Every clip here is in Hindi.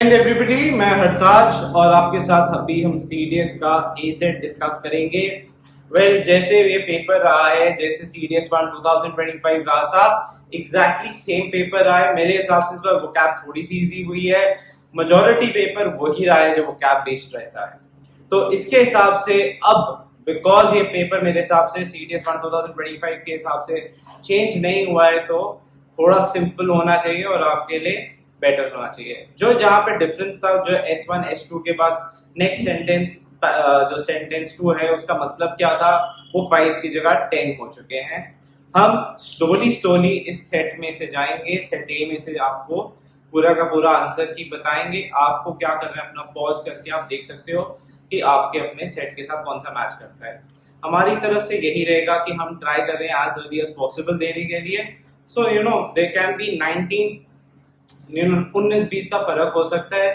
हिंद एवरीबॉडी, मैं हरताज और आपके साथ अभी हम सीडीएस का ए सेट डिस्कस करेंगे। जैसे ये पेपर रहा है, जैसे सीडीएस 1 2025 रहा था, एग्जैक्टली सेम पेपर रहा है। मेरे हिसाब से इस बार वोकैब थोड़ी सी इजी हुई है। मेजॉरिटी पेपर वही रहा है जो वोकैब बेस्ड रहता है। तो इसके हिसाब से अब बिकॉज ये पेपर मेरे हिसाब से सीडीएस 1 2025 के हिसाब से चेंज नहीं हुआ है, तो थोड़ा सिंपल होना चाहिए और आपके लिए बेटर होना चाहिए। जो जहां पे डिफरेंस था, जो S1 S2 के बाद नेक्स्ट सेंटेंस, जो सेंटेंस 2 है उसका मतलब क्या था, वो 5 की जगह 10 हो चुके हैं। हम स्लोली इस सेट में से जाएंगे। सेट ए में से आपको पूरा का पूरा आंसर की बताएंगे। आपको क्या करना है, अपना पॉज करके आप देख सकते हो कि आपके अपने सेट के साथ कौन सा मैच करता है। हमारी तरफ से यही रहेगा कि हम ट्राई कर रहे हैं एज अर्ली एज पॉसिबल देने के लिए। सो देयर कैन बी 19-20 का फर्क हो सकता है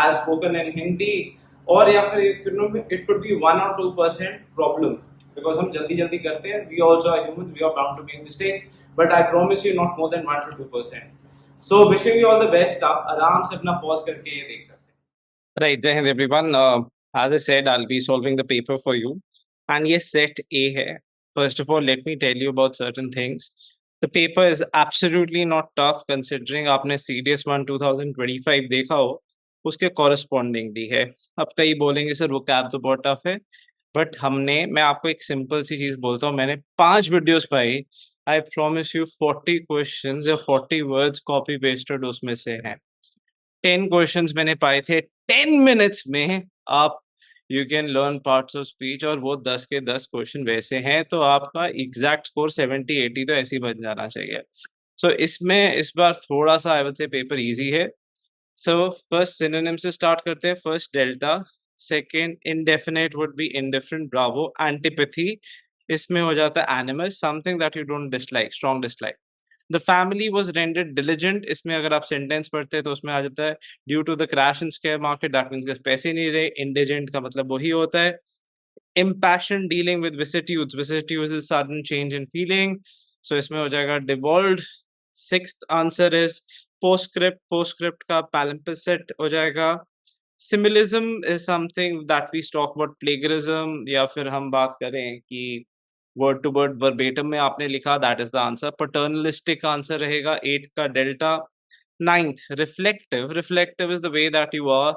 एज स्पोकन इन हिंदी, और या फिर इट कुड बी 1 और 2% प्रॉब्लम, बिकॉज हम जल्दी जल्दी करते हैं। We also are humans, we are bound to make mistakes, but I promise you not more than 1 to 2%। So wishing you all the best. आप आराम से अपना पॉज करके ये देख सकते हैं। Right, Jai Hind everyone. As I said, I'll be solving the paper for you. And yes, set A hai. First of all, let me tell you about certain things. The paper is absolutely not tough considering आपने CDS 1 2025 देखा हो, उसके correspondingly है। अब कई बोलेंगे सर vocab तो बहुत टफ है, बट मैं आपको एक सिंपल सी चीज बोलता हूँ। मैंने 5 videos pi. I promise you 40 questions या 40 वर्ड्स कॉपी पेस्टेड उसमें से हैं। 10 क्वेश्चंस मैंने पाए थे 10 मिनट्स में। आप you can learn parts of speech, और वो 10 के 10 क्वेश्चन वैसे हैं, तो आपका एग्जैक्ट स्कोर 70-80 तो ऐसे ही बन जाना चाहिए। सो इसमें इस बार थोड़ा सा I would say paper easy है। सो फर्स्ट सिनोनिम से स्टार्ट करते हैं। First delta, second indefinite would be indifferent, Bravo. Antipathy, इसमें हो जाता है एनिमस, something that you don't dislike, strong dislike. The family was rendered diligent, इसमें अगर आप सेंटेंस पढ़ते हैं तो उसमें आ जाता है due to the crash in share market, that means पैसे नहीं रहे। इंडिजेंट का मतलब वही होता है। Impassion dealing with vicissitudes, vicissitudes is sudden change in feeling, so इसमें हो जाएगा devolved. Sixth answer is postscript, postscript का पैलिम्पसेट हो जाएगा। Similism is something that we talk about plagiarism, या फिर हम बात करें कि वर्ड टू वर्ड वर्बेटम में आपने लिखा, that is the answer. Paternalistic answer रहेगा 8 का delta. Ninth reflective, reflective is the way that you are,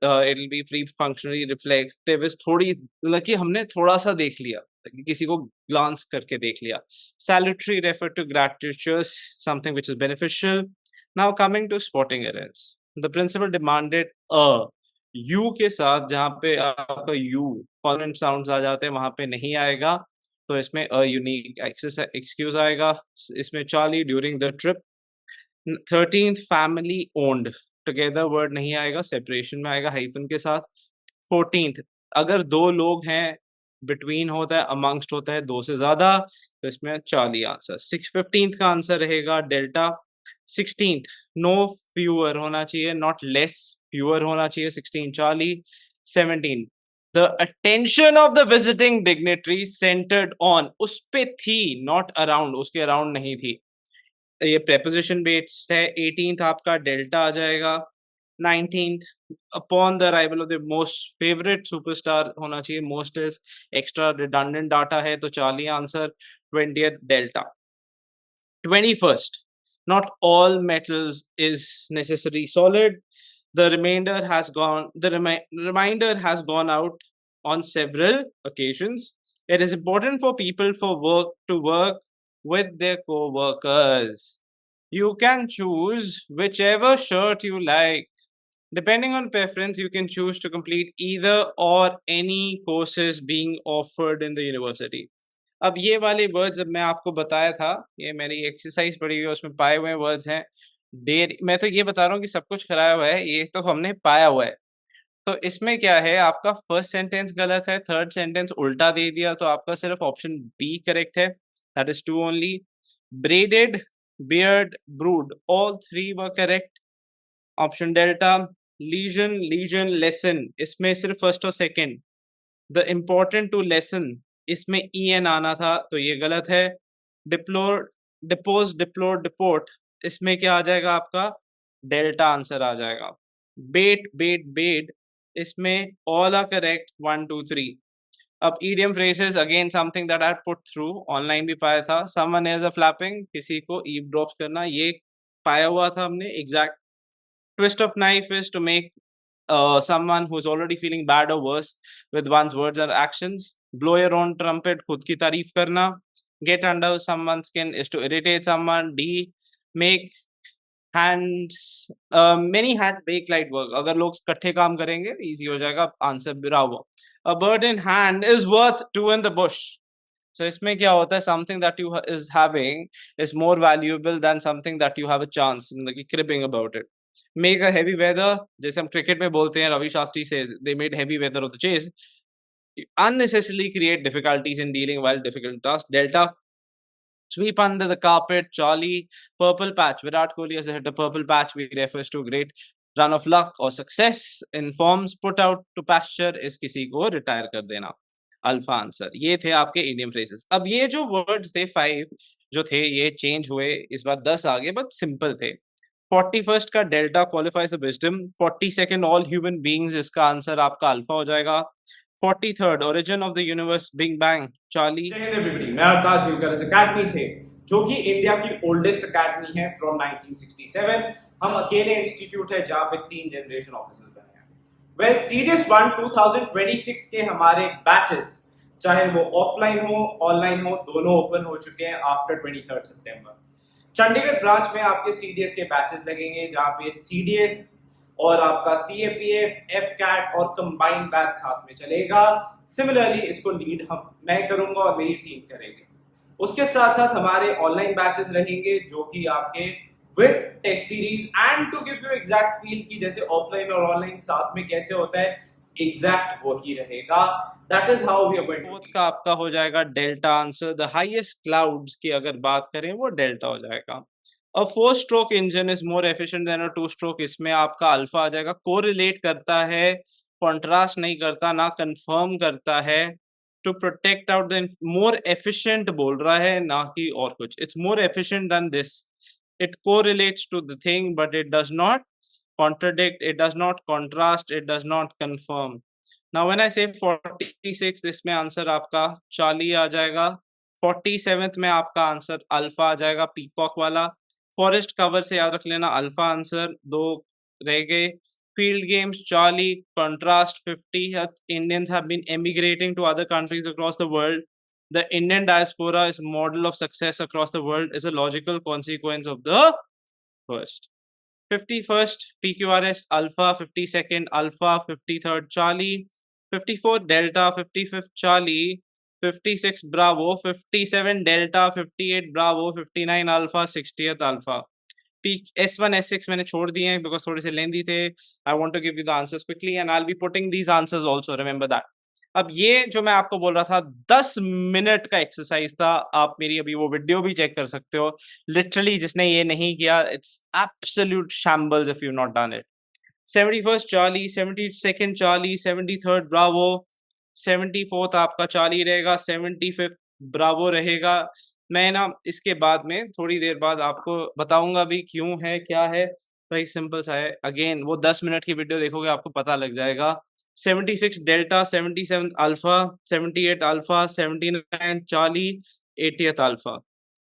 it will be pre functionally. Reflective is थोड़ी मतलब कि हमने थोड़ा सा देख लिया, किसी को ग्लांस करके देख लिया। Salutary refer to gratitudes, something which is beneficial. Now coming to spotting errors, the principal demanded a you के साथ, जहां पे आपका यू कॉन्सोनेंट साउंड्स आ जाते हैं वहां पे नहीं आएगा, तो इसमें अ यूनिक एक्सक्यूज आएगा। इसमें Charlie during the trip. 13th family owned, together word नहीं आएगा, सेपरेशन में आएगा हाइफन के साथ। 14th अगर दो लोग हैं, बिटवीन होता है, अमंगस्ट होता है दो से ज्यादा, तो इसमें चार्ली आंसर। 15th का आंसर रहेगा डेल्टा। 16th नो फ्यूअर होना चाहिए, नॉट लेस, फ्यूअर होना चाहिए। 16 Charlie. 17 the attention of the visiting dignitary centred on, उस पे थी, नॉट अराउंड, उसके अराउंड नहीं थी, ये प्रेपोजिशन बेस्ड है। 18th आपका डेल्टा आ जाएगा। 19th upon the arrival of the most favourite superstar होना चाहिए, most is extra redundant data है, तो Charlie answer. 20th delta. 21st not all metals is necessary solid, the remainder has gone, reminder has gone out on several occasions. It is important for people for work to work with their co-workers. You can choose whichever shirt you like. Depending on preference, you can choose to complete either or any courses being offered in the university. अब ये वाले वर्ड्स जब मैं आपको बताया था, ये मेरी एक्सरसाइज पड़ी हुई है, उसमें पाए हुए वर्ड्स हैं। डेयर, मैं तो ये बता रहा हूँ कि सब कुछ कराया हुआ है, ये तो हमने पाया हुआ है। तो इसमें क्या है, आपका फर्स्ट सेंटेंस गलत है, थर्ड सेंटेंस उल्टा दे दिया, तो आपका सिर्फ ऑप्शन बी करेक्ट है, that is 2 only. Breaded, beard, brood, all 3 were correct. Option delta. Legion, legion, lesson, इसमें सिर्फ फर्स्ट और second. The important to lesson, इसमें ई एन आना था, तो ये गलत है। डिप्लोर, डिपोज, डिप्लोर, डिपोर्ट, इसमें क्या आ जाएगा आपका, डेल्टा आंसर आ जाएगा। bait, bait, bait. इसमें all are correct. 1, 2, 3. अब idiom phrases again something that I put through online भी पाया था. Someone else a flapping, किसी को eavesdrop करना, ये पाया हुआ था हमने. Exact twist of knife is to make someone who's already feeling bad or worse with one's words or actions. Blow your own trumpet, खुद की तारीफ करना. Get under someone's skin is to irritate someone. D, make hands many hands make light work. अगर लोग इकट्ठे काम करेंगे easy हो जाएगा. Answer bravo. A bird in hand is worth two in the bush. So इसमें क्या होता है, something that you is having is more valuable than something that you have a chance, मतलब cribbing about it. Make a heavy weather, जैसे हम क्रिकेट में बोलते हैं, Ravi Shastri says they made heavy weather of the chase. Unnecessarily create difficulties in dealing while difficult task. Delta, sweep under the carpet. Charlie, purple patch. Virat Kohli has hit a purple patch. We refers to great run of luck or success in forms. Put out to pasture is किसी को retire कर देना. Alpha answer. ये थे आपके इडियम फ्रेजेस. अब ये जो वर्ड्स थे 5 जो थे ये चेंज हुए, इस बार 10 आ गए, बट सिंपल थे. 41st का delta qualifies the wisdom. 42nd all human beings, इसका आंसर आपका अल्फा हो जाएगा. 43rd origin of the universe big bang. Charlie. जय हिंद एवरीबॉडी, मैं अवताज न्यूकर इस एकेडमी से, जो कि इंडिया की ओल्डेस्ट एकेडमी है फ्रॉम 1967. हम अकेले इंस्टीट्यूट है जहां पे 3 जनरेशन ऑफिसर्स बने हैं. वेल, सीडीएस 1 2026 के हमारे बैचेस, चाहे वो ऑफलाइन हो ऑनलाइन हो, दोनों ओपन हो चुके हैं आफ्टर 23 सितंबर. चंडीगढ़ ब्रांच में आपके सीडीएस के बैचेस लगेंगे, जहां पे सीडीएस और आपका सीएपीएफ, एफकैट और कंबाइंड बैच साथ में चलेगा. सिमिलरली इसको लीड मैं करूंगा और मेरी टीम करेगी. उसके साथ साथ हमारे ऑनलाइन बैचेस रहेंगे, जो कि आपके with test series and to give you exact feel की जैसे ऑफलाइन और ऑनलाइन साथ में कैसे होता है, एग्जैक्ट वही रहेगा. That is how we are going to. Fourth का आपका हो जाएगा delta answer. The highest clouds की अगर बात करें वो डेल्टा हो जाएगा. A 4-stroke engine is more efficient than a 2-stroke. इसमें आपका अल्फा आ जाएगा. कोरिलेट करता है, कॉन्ट्रास्ट नहीं करता, ना कंफर्म करता है. To protect out the more efficient बोल रहा है, ना कि और कुछ. It's more efficient than this. It correlates to the thing but it does not contradict, it does not contrast, it does not confirm. Now when I say 46, इसमें आंसर आपका चार्ली आ जाएगा. 47th में आपका आंसर अल्फा आ जाएगा, पीकॉक वाला. फॉरेस्ट कवर से याद रख लेना, अल्फा आंसर. 2 रह गए. Field games Charlie, contrast 50th. Indians have been emigrating to other countries across the world. The Indian diaspora is model of success across the world is a logical consequence of the first. 51st PQRS Alpha, 52nd Alpha, 53rd Charlie, 54th Delta, 55th Charlie, 56 Bravo, 57 Delta, 58 Bravo, 59 Alpha, 60th Alpha. Peak S1, S6 मैंने छोड़ दिए हैं because थोड़े से लेंदी थे. I want to give you the answers quickly and I'll be putting these answers also. Remember that. अब ये जो मैं आपको बोल रहा था 10 मिनट का एक्सरसाइज था. आप मेरी अभी वो वीडियो भी चेक कर सकते हो. लिटरली जिसने ये नहीं किया, it's absolute shambles if you not done it. 71st Charlie, 72nd Charlie, 73rd Bravo, 74th आपका चार्ली रहेगा, 75th ब्रावो रहेगा. मैं ना इसके बाद में थोड़ी देर बाद आपको बताऊंगा भी क्यों है, क्या है. भाई सिंपल सा है. अगेन वो 10 मिनट की वीडियो देखोगे आपको पता लग जाएगा. 76 delta, 77 alpha, 78 alpha, 79 Charlie, 80th alpha.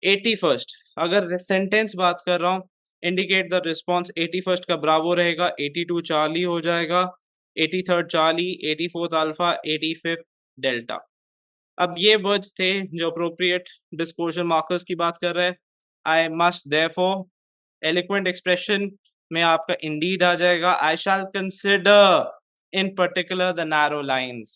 81st अगर सेंटेंस बात कर रहा हूँ, इंडिकेट द रिस्पॉन्स. 81st का ब्रावो रहेगा, 82 चार्ली हो जाएगा, 83rd Charlie, 84th alpha, 85th delta. अब ये वर्ड्स थे जो अप्रोप्रिएट डिस्क्लोजर मार्कर्स की बात कर रहे हैं. I must therefore, eloquent expression में आपका इंडीड आ जाएगा. आई शैल consider in particular the narrow lines.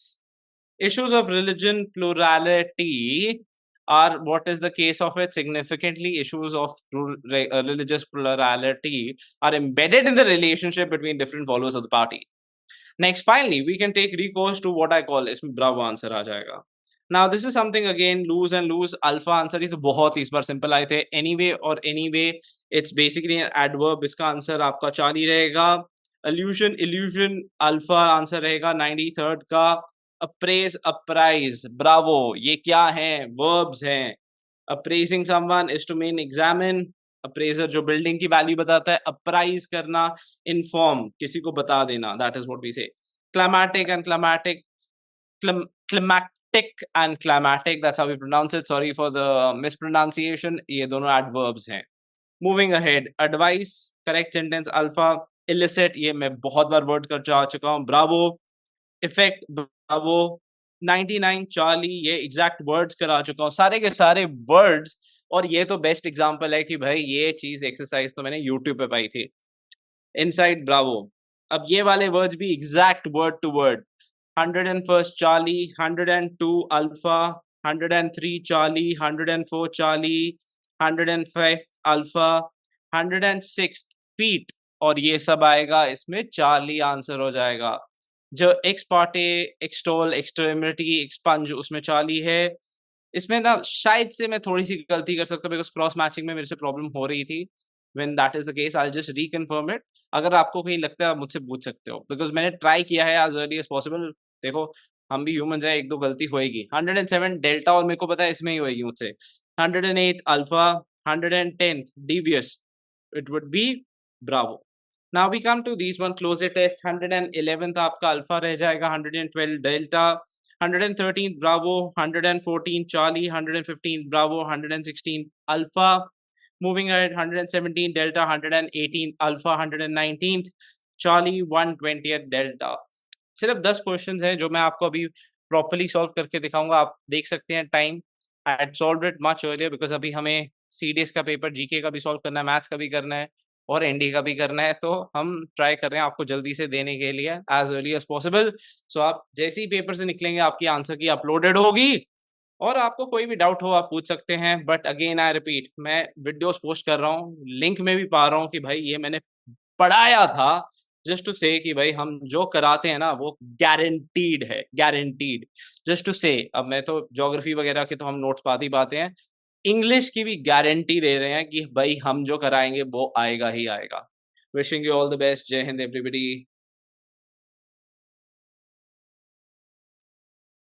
Issues of religion plurality are what is the case of it? Significantly, issues of religious plurality are embedded in the relationship between different followers of the party. Next, finally, we can take recourse to what I call इसमें bravo answer आ जाएगा. Now this is something again lose and lose. Alpha answer ये तो बहुत इस बार simple आए थे. Anyway और anyway, it's basically an adverb. इसका आंसर आपका चार्ली रहेगा. Illusion, illusion, alpha आंसर रहेगा. 93rd का appraise, apprise, bravo. ये क्या है? Verbs हैं. Appraising someone is to mean examine. Appraisal जो बिल्डिंग की वैल्यू बताता है, अप्राइज करना, इन्फॉर्म किसी को बता देना, that is what we say. Climatic and climatic, climactic and climatic, that's how we pronounce it, sorry for the mispronunciation, ये दोनों एडवर्ब्स हैं। Moving ahead, advice, correct sentence alpha, illicit, ये मैं बहुत बार वर्ड कर चुका हूँ, ब्रावो, इफेक्ट, ब्रावो, 99, चार्ली, ये एग्जैक्ट वर्ड्स करा चुका हूँ, सारे के सारे वर्ड्स। और ये तो बेस्ट एग्जांपल है कि भाई ये चीज एक्सरसाइज तो मैंने यूट्यूब पे पाई थी, इनसाइड ब्रावो। अब ये वाले वर्ड्स भी exact word to word, 101 charlie, 102 alpha, 103 charlie, 104 charlie, 105 alpha, 106 feet, और ये सब आएगा इसमें, चार्ली आंसर हो जाएगा। जो x Partey, extol, extremity, expunge, उसमें चार्ली है। इसमें ना शायद से मैं थोड़ी सी गलती कर सकता हूँ, बिकॉज क्रॉस मैचिंग में मेरे से प्रॉब्लम हो रही थी। When that is the case I just reconfirm it. अगर आपको कहीं लगता है आप मुझसे पूछ सकते हो, बिकॉज मैंने ट्राई किया है एज अर्ली एज पॉसिबल। देखो हम भी ह्यूमन है, एक दो गलती होएगी। 107 डेल्टा, और मेरे को पता है इसमें ही होएगी मुझसे। 108 alpha, 110 devious, it would be bravo. Now we come to these one closer test, 111 तो आपका अल्फा रह जाएगा, 112 delta, 113 Bravo, 114 Charlie, 115 Bravo, 116 alpha. Moving ahead, 117 delta, 118 alpha, 119 Charlie, 120 delta. सिर्फ 10 क्वेश्चंस हैं जो मैं आपको अभी प्रॉपर्ली सॉल्व करके दिखाऊंगा। आप देख सकते हैं time, I had solved it much earlier, because अभी हमें सीडीएस का पेपर, जीके का भी सॉल्व करना है, मैथ्स का भी करना है, और एनडी का भी करना है। तो हम ट्राई कर रहे हैं आपको जल्दी से देने के लिए एज अर्ली एज पॉसिबल। सो आप जैसे ही पेपर से निकलेंगे आपकी आंसर की अपलोडेड होगी, और आपको कोई भी डाउट हो आप पूछ सकते हैं। बट अगेन आई रिपीट, मैं वीडियोस पोस्ट कर रहा हूँ, लिंक में भी पा रहा हूँ कि भाई ये मैंने पढ़ाया था, जस्ट टू से कि भाई हम जो कराते हैं ना वो गारंटीड है, गारंटीड। जस्ट टू से, अब मैं तो ज्योग्राफी वगैरह के तो हम नोट्स पाते ही पाते हैं, इंग्लिश की भी गारंटी दे रहे हैं कि भाई हम जो कराएंगे वो आएगा ही आएगा। Wishing you all the best, जय हिंद एवरीबॉडी।